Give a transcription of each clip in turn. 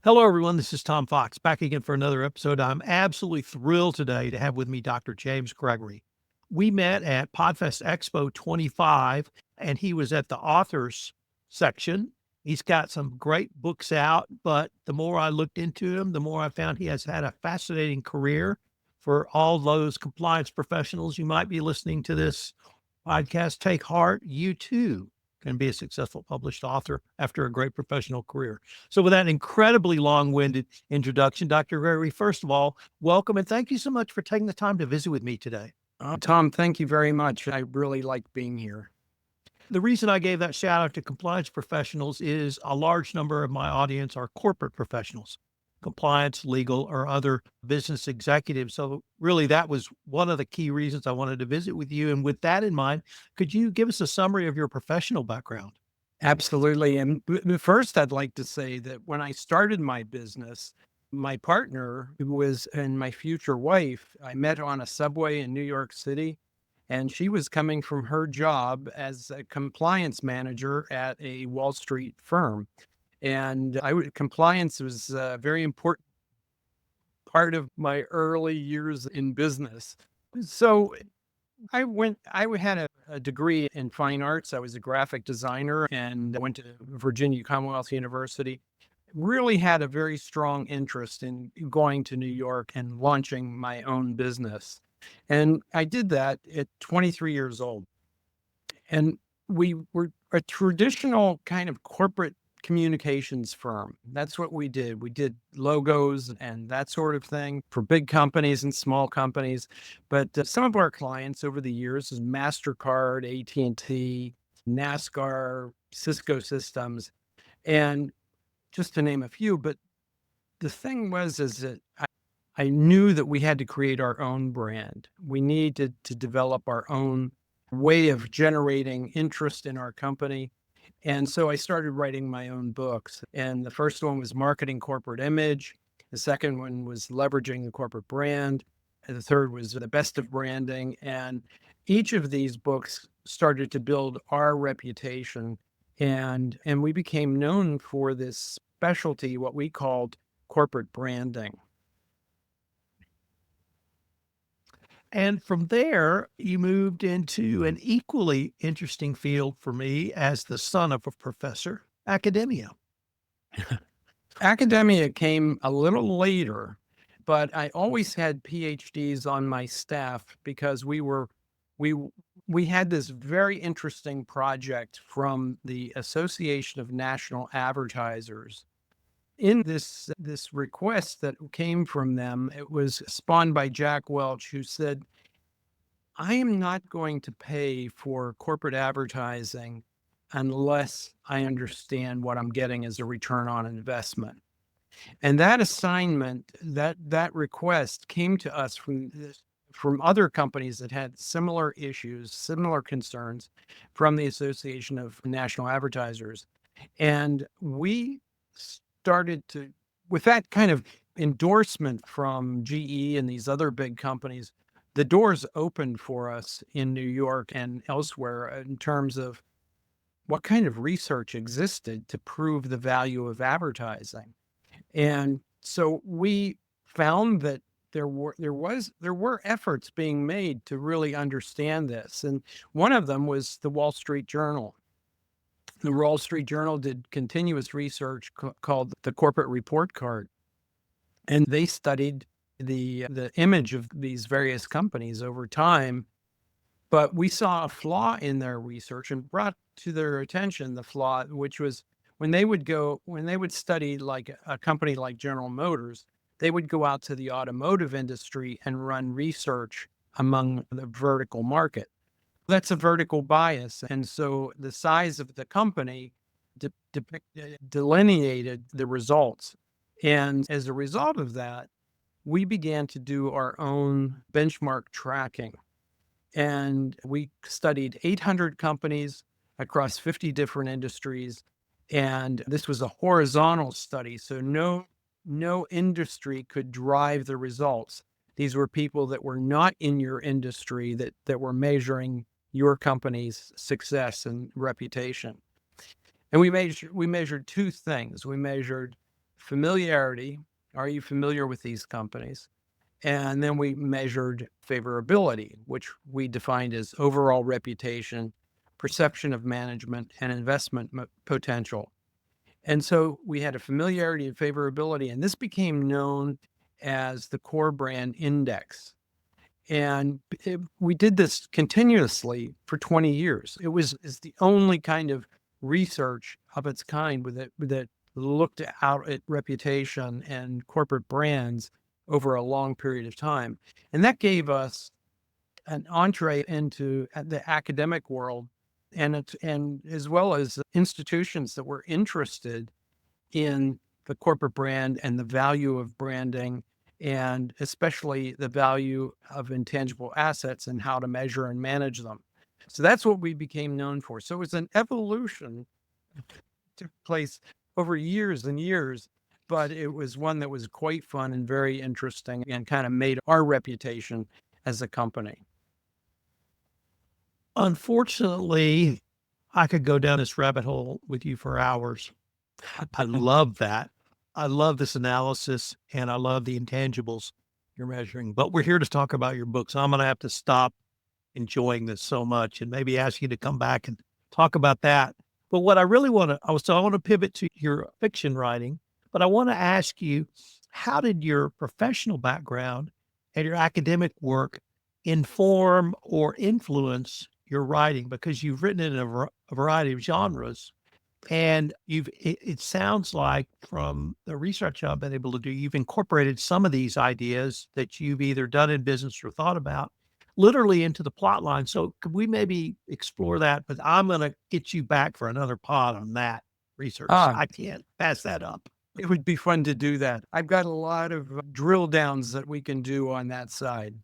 Hello, everyone. This is Tom Fox back again for another episode. I'm absolutely thrilled today to have with me Dr. James Gregory. We met at Podfest Expo 25, and he was at the authors section. He's got some great books out, but the more I looked into him, the more I found he has had a fascinating career. For all those compliance professionals you might be listening to this podcast, take heart. You too can be a successful published author after a great professional career. So with that incredibly long-winded introduction, Dr. Gregory, first of all, welcome and thank you so much for taking the time to visit with me today. Tom, thank you very much. I really like being here. The reason I gave that shout out to compliance professionals is a large number of my audience are corporate professionals, compliance, legal, or other business executives. So really that was one of the key reasons I wanted to visit with you. And with that in mind, could you give us a summary of your professional background? Absolutely. And first, I'd like to say that when I started my business, my partner, who was and my future wife, I met on a subway in New York City, and she was coming from her job as a compliance manager at a Wall Street firm. And compliance was a very important part of my early years in business. So I had a degree in fine arts. I was a graphic designer and I went to Virginia Commonwealth University. Really had a very strong interest in going to New York and launching my own business. And I did that at 23 years old. And we were a traditional kind of corporate communications firm. That's what we did. We did logos and that sort of thing for big companies and small companies. But some of our clients over the years is MasterCard, AT&T, NASCAR, Cisco Systems, and just to name a few. But the thing is that I knew that we had to create our own brand. We needed to develop our own way of generating interest in our company. And so I started writing my own books. And the first one was Marketing Corporate Image. The second one was Leveraging the Corporate Brand. And the third was The Best of Branding. And each of these books started to build our reputation. And we became known for this specialty, what we called corporate branding. And from there, you moved into an equally interesting field for me as the son of a professor, academia. Academia came a little later, but I always had PhDs on my staff because we had this very interesting project from the Association of National Advertisers. In this request that came from them, it was spawned by Jack Welch, who said, I am not going to pay for corporate advertising unless I understand what I'm getting as a return on investment. And that assignment, that request came to us from other companies that had similar issues, similar concerns from the Association of National Advertisers. And we started to, with that kind of endorsement from GE and these other big companies, the doors opened for us in New York and elsewhere in terms of what kind of research existed to prove the value of advertising. And so we found that there were efforts being made to really understand this. And one of them was the Wall Street Journal. The Wall Street Journal did continuous research called the Corporate Report Card. And they studied the image of these various companies over time. But we saw a flaw in their research and brought to their attention the flaw, which was when they would study like a company like General Motors, they would go out to the automotive industry and run research among the vertical market. That's a vertical bias. And so the size of the company delineated the results. And as a result of that, we began to do our own benchmark tracking. And we studied 800 companies across 50 different industries. And this was a horizontal study. So no industry could drive the results. These were people that were not in your industry that were measuring your company's success and reputation. And we measured two things. We measured familiarity. Are you familiar with these companies? And then we measured favorability, which we defined as overall reputation, perception of management, and investment potential. And so we had a familiarity and favorability, and this became known as the core brand index. And we did this continuously for 20 years. It's the only kind of research of its kind that looked out at reputation and corporate brands over a long period of time. And that gave us an entree into the academic world and as well as institutions that were interested in the corporate brand and the value of branding, and especially the value of intangible assets and how to measure and manage them. So that's what we became known for. So it was an evolution took place over years and years, but it was one that was quite fun and very interesting and kind of made our reputation as a company. Unfortunately, I could go down this rabbit hole with you for hours. I love that. I love this analysis and I love the intangibles you're measuring. But we're here to talk about your book. So I'm going to have to stop enjoying this so much and maybe ask you to come back and talk about that. But what I really want to, I want to pivot to your fiction writing, but I want to ask you, how did your professional background and your academic work inform or influence your writing? Because you've written in a variety of genres. And it sounds like from the research I've been able to do, you've incorporated some of these ideas that you've either done in business or thought about literally into the plot line. So could we maybe explore that? But I'm going to get you back for another pod on that research. I can't pass that up. It would be fun to do that. I've got a lot of drill downs that we can do on that side.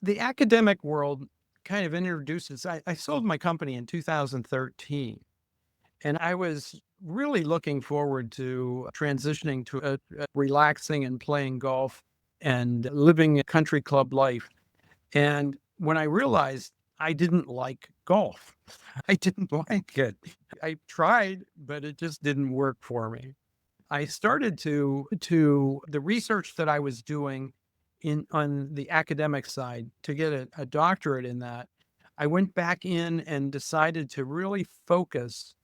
The academic world kind of introduces, I sold my company in 2013. And I was really looking forward to transitioning to a relaxing and playing golf and living a country club life. And when I realized I didn't like golf, I didn't like it. I tried, but it just didn't work for me. I started to the research that I was doing on the academic side to get a doctorate in that. I went back in and decided to really focus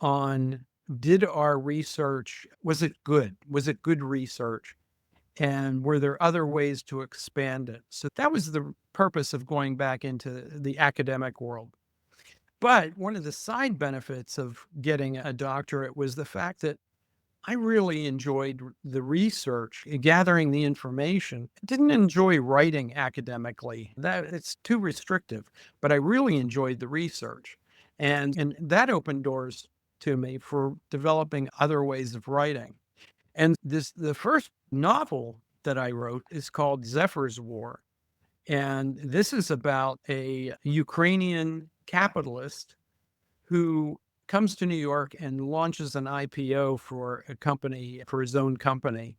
on, did our research, was it good? Was it good research? And were there other ways to expand it? So that was the purpose of going back into the academic world. But one of the side benefits of getting a doctorate was the fact that I really enjoyed the research, gathering the information. I didn't enjoy writing academically. It's too restrictive, but I really enjoyed the research. And that opened doors to me for developing other ways of writing. And the first novel that I wrote is called Zephyr War. And this is about a Ukrainian capitalist who comes to New York and launches an IPO for a company, for his own company.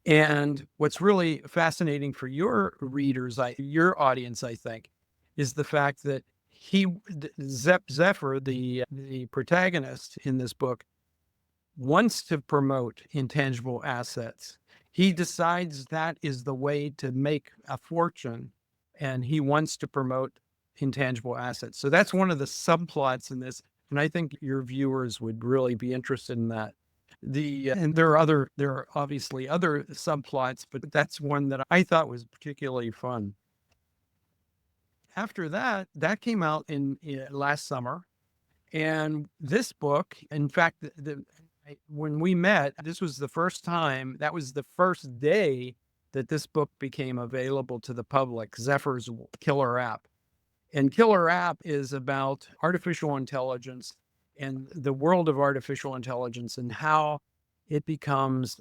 And what's really fascinating for your readers, your audience, I think, is the fact that Zephyr, the protagonist in this book, wants to promote intangible assets. He decides that is the way to make a fortune, and he wants to promote intangible assets. So that's one of the subplots in this, and I think your viewers would really be interested in that. And there are obviously other subplots, but that's one that I thought was particularly fun. After that came out in last summer, and this book, in fact, when we met, this was the first time, that was the first day that this book became available to the public, Zephyr's Killer App. And Killer App is about artificial intelligence and the world of artificial intelligence and how it becomes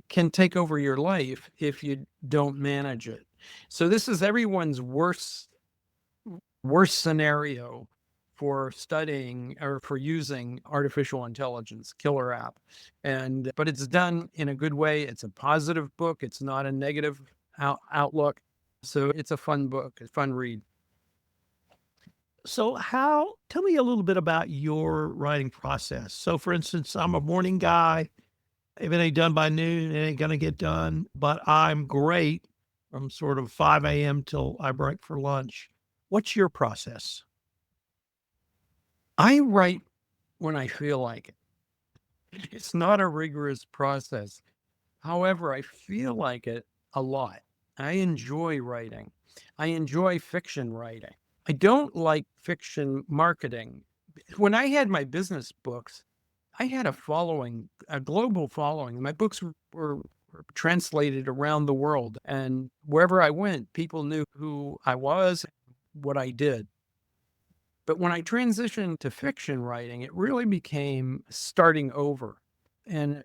can take over your life if you don't manage it. So this is everyone's worst scenario for studying or for using artificial intelligence, Killer App. But it's done in a good way. It's a positive book. It's not a negative outlook. So it's a fun book, a fun read. So tell me a little bit about your writing process. So for instance, I'm a morning guy. If it ain't done by noon, it ain't going to get done. But I'm great from sort of 5 a.m. till I break for lunch. What's your process? I write when I feel like it. It's not a rigorous process. However, I feel like it a lot. I enjoy writing. I enjoy fiction writing. I don't like fiction marketing. When I had my business books, I had a following, a global following. My books were translated around the world, and wherever I went, people knew who I was, what I did. But when I transitioned to fiction writing, it really became starting over. And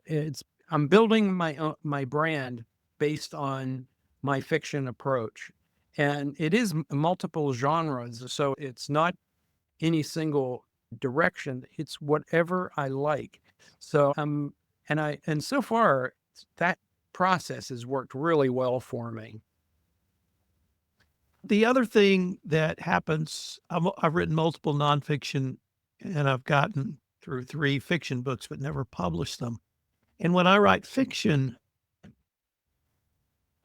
I'm building my brand based on my fiction approach. And it is multiple genres, so it's not any single direction. It's whatever I like. So and so far that process has worked really well for me. The other thing that happens, I've written multiple nonfiction and I've gotten through 3 fiction books, but never published them. And when I write fiction,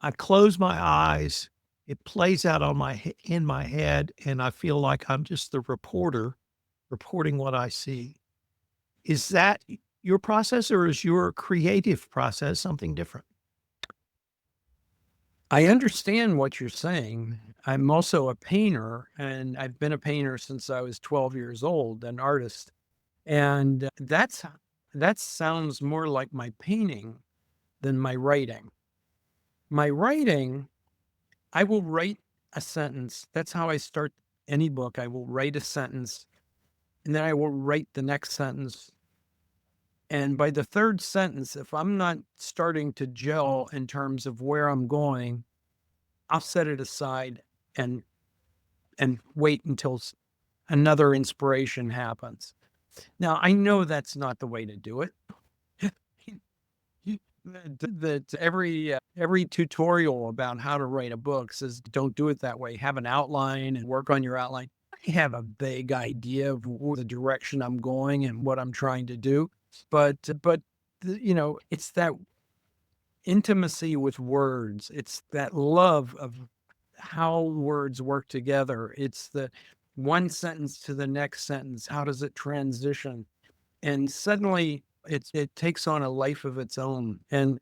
I close my eyes. It plays out in my head, and I feel like I'm just the reporter reporting what I see. Is that your process, or is your creative process something different? I understand what you're saying. I'm also a painter, and I've been a painter since I was 12 years old, an artist. And that sounds more like my painting than my writing. My writing, I will write a sentence. That's how I start any book. I will write a sentence, and then I will write the next sentence. And by the third sentence, if I'm not starting to gel in terms of where I'm going, I'll set it aside and wait until another inspiration happens. Now, I know that's not the way to do it. That every tutorial about how to write a book says don't do it that way. Have an outline and work on your outline. I have a vague idea of the direction I'm going and what I'm trying to do, but it's that intimacy with words. It's that love of how words work together. It's the one sentence to the next sentence. How does it transition? And suddenly it takes on a life of its own. And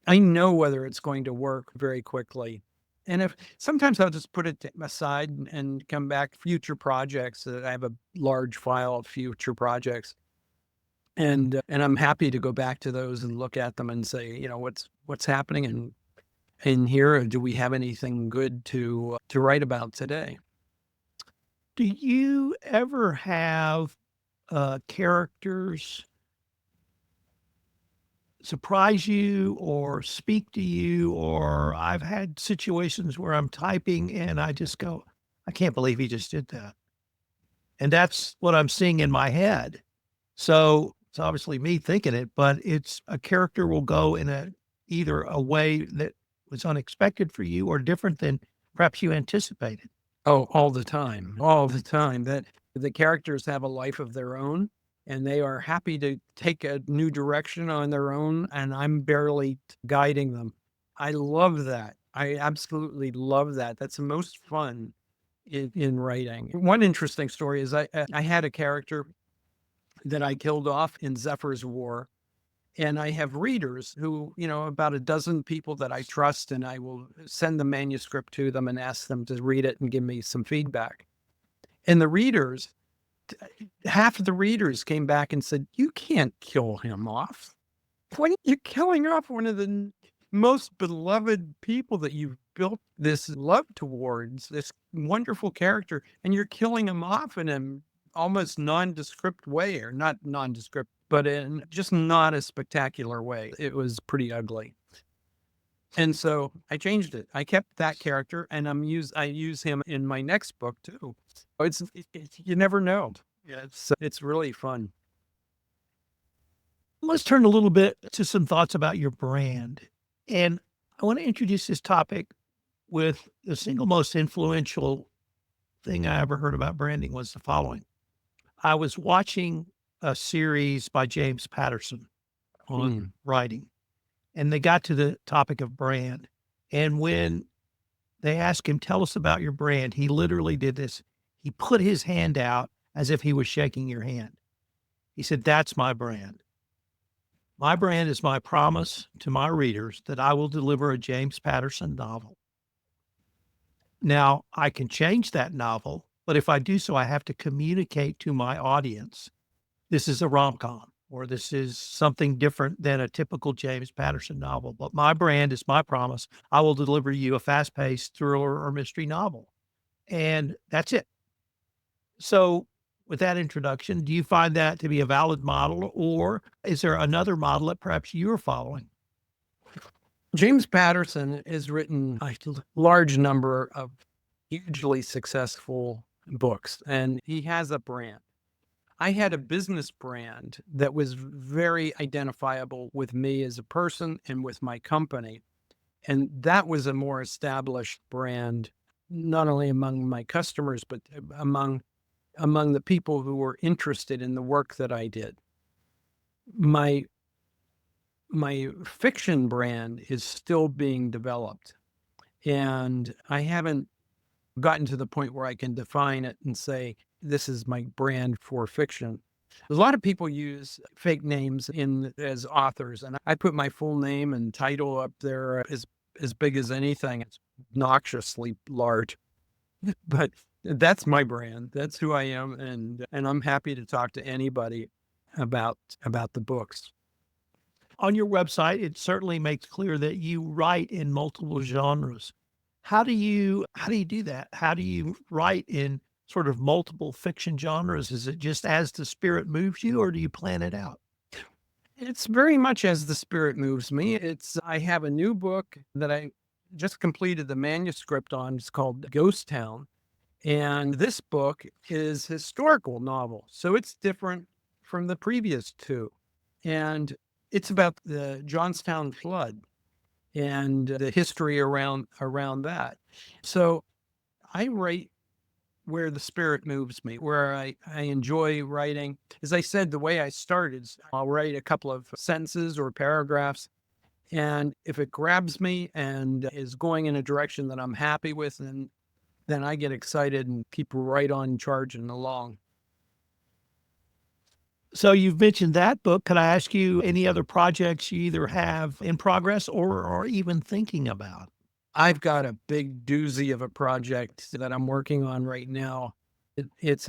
I know whether it's going to work very quickly. And if sometimes I'll just put it aside and come back future projects. I have a large file of future projects. And I'm happy to go back to those and look at them and say, what's happening in here? Do we have anything good to write about today? Do you ever have characters surprise you or speak to you? Or I've had situations where I'm typing and I just go, I can't believe he just did that. And that's what I'm seeing in my head. So it's obviously me thinking it, but it's a character will go in either a way that was unexpected for you or different than perhaps you anticipated. Oh, all the time, all the time. That the characters have a life of their own, and they are happy to take a new direction on their own, and I'm barely guiding them. I love that. I absolutely love that. That's the most fun in writing. One interesting story is I had a character that I killed off in Zephyr's War. And I have readers who, about a dozen people that I trust, and I will send the manuscript to them and ask them to read it and give me some feedback. And half of the readers came back and said, "You can't kill him off. What are you killing off one of the most beloved people that you've built this love towards, this wonderful character, and you're killing him off in a almost nondescript way, or not nondescript, but in just not a spectacular way." It was pretty ugly. And so I changed it. I kept that character, and I use him in my next book too. You never know. Yeah, it's really fun. Let's turn a little bit to some thoughts about your brand. And I want to introduce this topic with the single most influential thing I ever heard about branding was the following. I was watching a series by James Patterson on writing, and they got to the topic of brand. And when they asked him, "Tell us about your brand," he literally did this. He put his hand out as if he was shaking your hand. He said, "That's my brand. My brand is my promise to my readers that I will deliver a James Patterson novel. Now, I can change that novel, but if I do so, I have to communicate to my audience this is a rom-com or this is something different than a typical James Patterson novel. But my brand is my promise. I will deliver you a fast-paced thriller or mystery novel." And that's it. So, with that introduction, do you find that to be a valid model, or is there another model that perhaps you're following? James Patterson has written a large number of hugely successful books, and he has a brand. I had a business brand that was very identifiable with me as a person and with my company. And that was a more established brand, not only among my customers, but among the people who were interested in the work that I did. My fiction brand is still being developed, and I haven't gotten to the point where I can define it and say, this is my brand for fiction. A lot of people use fake names as authors, and I put my full name and title up there as big as anything. It's obnoxiously large, but that's my brand. That's who I am, and I'm happy to talk to anybody about the books. On your website, it certainly makes clear that you write in multiple genres. How do you do that? How do you write in sort of multiple fiction genres? Is it just as the spirit moves you, or do you plan it out? It's very much as the spirit moves me. I have a new book that I just completed the manuscript on. It's called Ghost Town. And this book is historical novel. So it's different from the previous two. And it's about the Johnstown flood and the history around that. So I write where the spirit moves me, where I enjoy writing. As I said, the way I start is I'll write a couple of sentences or paragraphs. And if it grabs me and is going in a direction that I'm happy with, then I get excited and keep right on charging along. So you've mentioned that book. Could I ask you any other projects you either have in progress or are even thinking about? I've got a big doozy of a project that I'm working on right now. It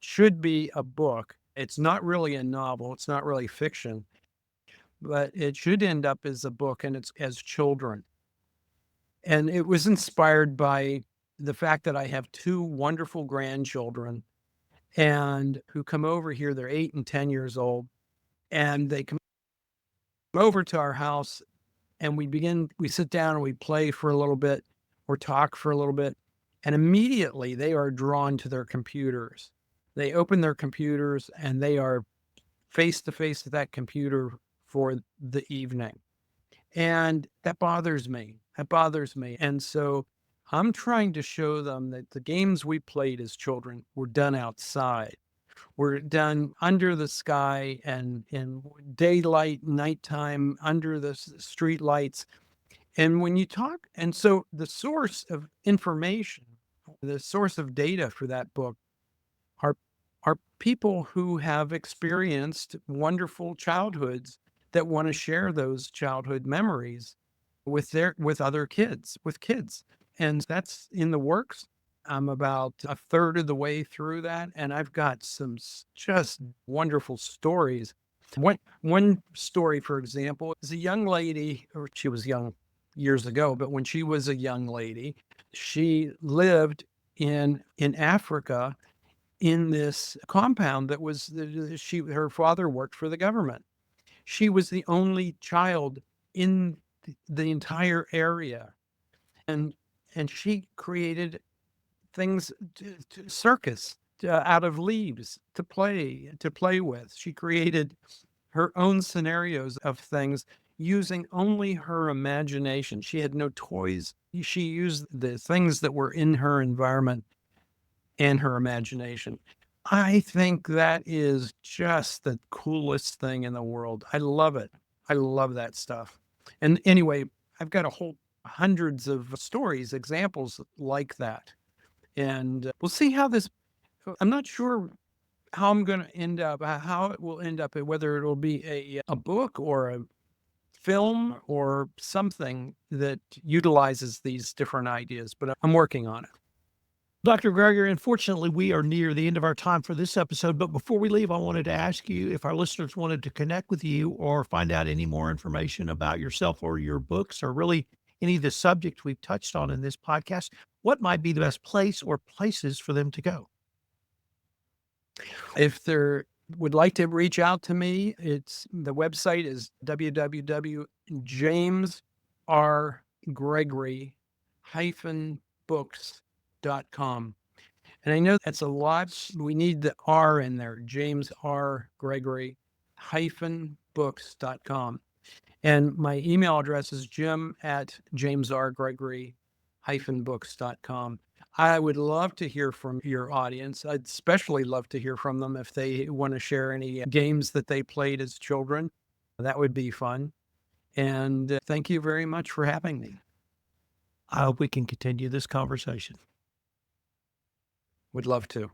should be a book. It's not really a novel. It's not really fiction, but it should end up as a book, and it's as children. And it was inspired by the fact that I have two wonderful grandchildren and who come over here. They're 8 and 10 years old, and they come over to our house, and we sit down and we play for a little bit or talk for a little bit. And immediately they are drawn to their computers. They open their computers and they are face to face with that computer for the evening. And that bothers me. That bothers me. And so I'm trying to show them that the games we played as children were done outside. Were done under the sky and in daylight, nighttime, under the street lights. And when you talk, and so the source of information, the source of data for that book are people who have experienced wonderful childhoods that want to share those childhood memories with other kids, with kids. And that's in the works. I'm about a third of the way through that, and I've got some just wonderful stories. One story, for example, is a young lady, or she was young years ago, but when she was a young lady, she lived in Africa in this compound that was her father worked for the government. She was the only child in the entire area, and she created things, circus out of leaves to play with. She created her own scenarios of things using only her imagination. She had no toys. She used the things that were in her environment and her imagination. I think that is just the coolest thing in the world. I love it. I love that stuff. And anyway, I've got a whole hundreds of stories, examples like that. And we'll see how this, I'm not sure how I'm going to end up, how it will end up, whether it'll be a book or a film or something that utilizes these different ideas, but I'm working on it. Dr. Gregory, unfortunately, we are near the end of our time for this episode. But before we leave, I wanted to ask you if our listeners wanted to connect with you or find out any more information about yourself or your books or really any of the subjects we've touched on in this podcast, what might be the best place or places for them to go? If they would like to reach out to me, the website is www.jamesrgregory-books.com. And I know that's a lot. We need the R in there, James R. Gregory-books.com. And my email address is jim@jamesrgregory-books.com. I would love to hear from your audience. I'd especially love to hear from them if they want to share any games that they played as children. That would be fun. And thank you very much for having me. I hope we can continue this conversation. Would love to.